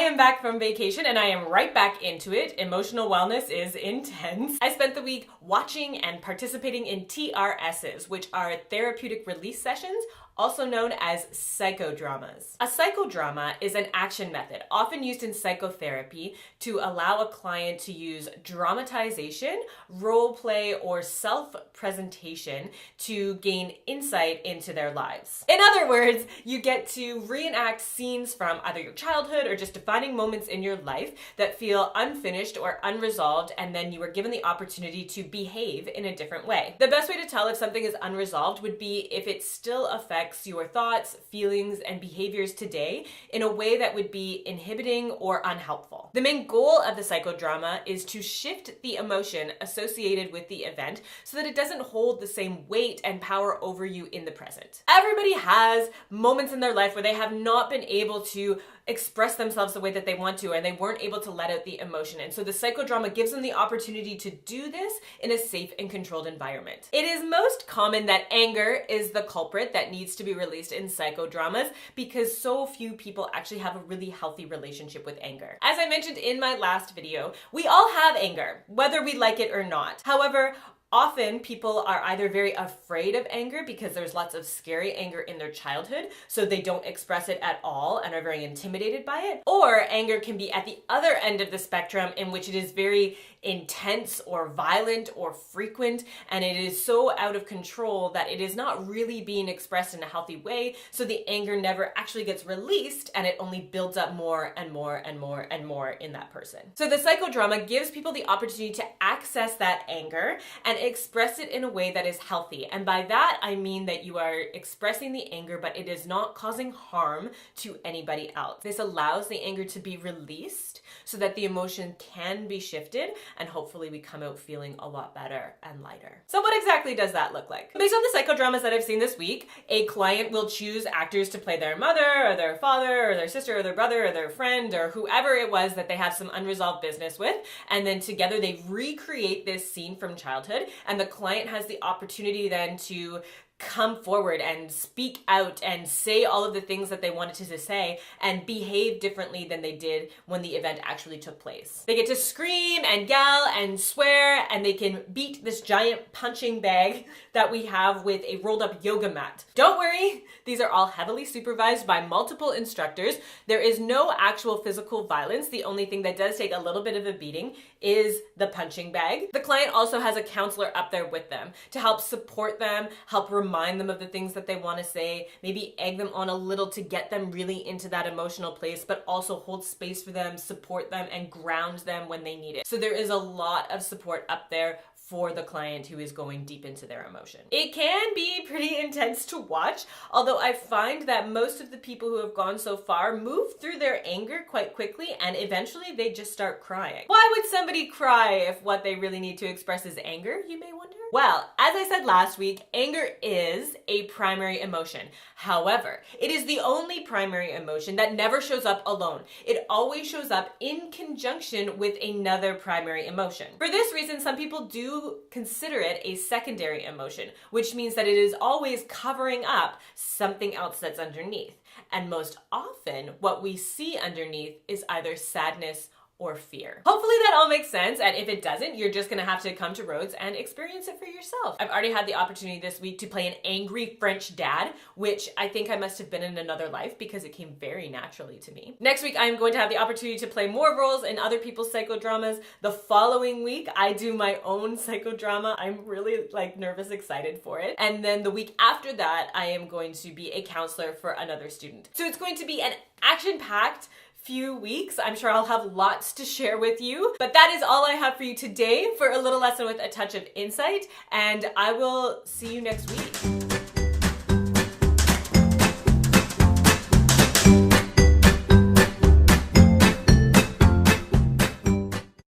am back from vacation and I am right back into it. Emotional wellness is intense. I spent the week watching and participating in TRSs, which are therapeutic release sessions, also known as psychodramas. A psychodrama is an action method often used in psychotherapy to allow a client to use dramatization, role play, or self-presentation to gain insight into their lives. In other words, you get to reenact scenes from either your childhood or just defining moments in your life that feel unfinished or unresolved, and then you are given the opportunity to behave in a different way. The best way to tell if something is unresolved would be if it still affects your thoughts, feelings, and behaviors today in a way that would be inhibiting or unhelpful. The main goal of the psychodrama is to shift the emotion associated with the event so that it doesn't hold the same weight and power over you in the present. Everybody has moments in their life where they have not been able to express themselves the way that they want to, and they weren't able to let out the emotion. And so the psychodrama gives them the opportunity to do this in a safe and controlled environment. It is most common that anger is the culprit that needs to be released in psychodramas because so few people actually have a really healthy relationship with anger. As I mentioned in my last video, we all have anger, whether we like it or not. However, often people are either very afraid of anger because there's lots of scary anger in their childhood, so they don't express it at all and are very intimidated by it. Or anger can be at the other end of the spectrum, in which it is very intense or violent or frequent, and it is so out of control that it is not really being expressed in a healthy way, so the anger never actually gets released and it only builds up more and more and more and more in that person. So the psychodrama gives people the opportunity to access that anger and express it in a way that is healthy. And by that, I mean that you are expressing the anger, but it is not causing harm to anybody else. This allows the anger to be released so that the emotion can be shifted, and hopefully we come out feeling a lot better and lighter. So what exactly does that look like? Based on the psychodramas that I've seen this week, a client will choose actors to play their mother or their father or their sister or their brother or their friend or whoever it was that they have some unresolved business with, and then together they recreate this scene from childhood, and the client has the opportunity then to come forward and speak out and say all of the things that they wanted to say and behave differently than they did when the event actually took place. They get to scream and yell and swear, and they can beat this giant punching bag that we have with a rolled up yoga mat. Don't worry, these are all heavily supervised by multiple instructors. There is no actual physical violence. The only thing that does take a little bit of a beating is the punching bag. The client also has a counselor up there with them to help support them, help remind them of the things that they want to say, maybe egg them on a little to get them really into that emotional place, but also hold space for them, support them, and ground them when they need it. So there is a lot of support up there for the client who is going deep into their emotion. It can be pretty intense to watch, although I find that most of the people who have gone so far move through their anger quite quickly, and eventually they just start crying. Why would somebody cry if what they really need to express is anger, you may wonder? Well, as I said last week, anger is a primary emotion. However, it is the only primary emotion that never shows up alone. It always shows up in conjunction with another primary emotion. For this reason, some people do consider it a secondary emotion, which means that it is always covering up something else that's underneath. And most often, what we see underneath is either sadness or fear. Hopefully that all makes sense, and if it doesn't, you're just gonna have to come to Rhodes and experience it for yourself. I've already had the opportunity this week to play an angry French dad, which I think I must have been in another life because it came very naturally to me. Next week, I'm going to have the opportunity to play more roles in other people's psychodramas. The following week, I do my own psychodrama. I'm really nervous, excited for it. And then the week after that, I am going to be a counselor for another student. So it's going to be an action-packed few weeks. I'm sure I'll have lots to share with you, but that is all I have for you today for a little lesson with a touch of insight, and I will see you next week.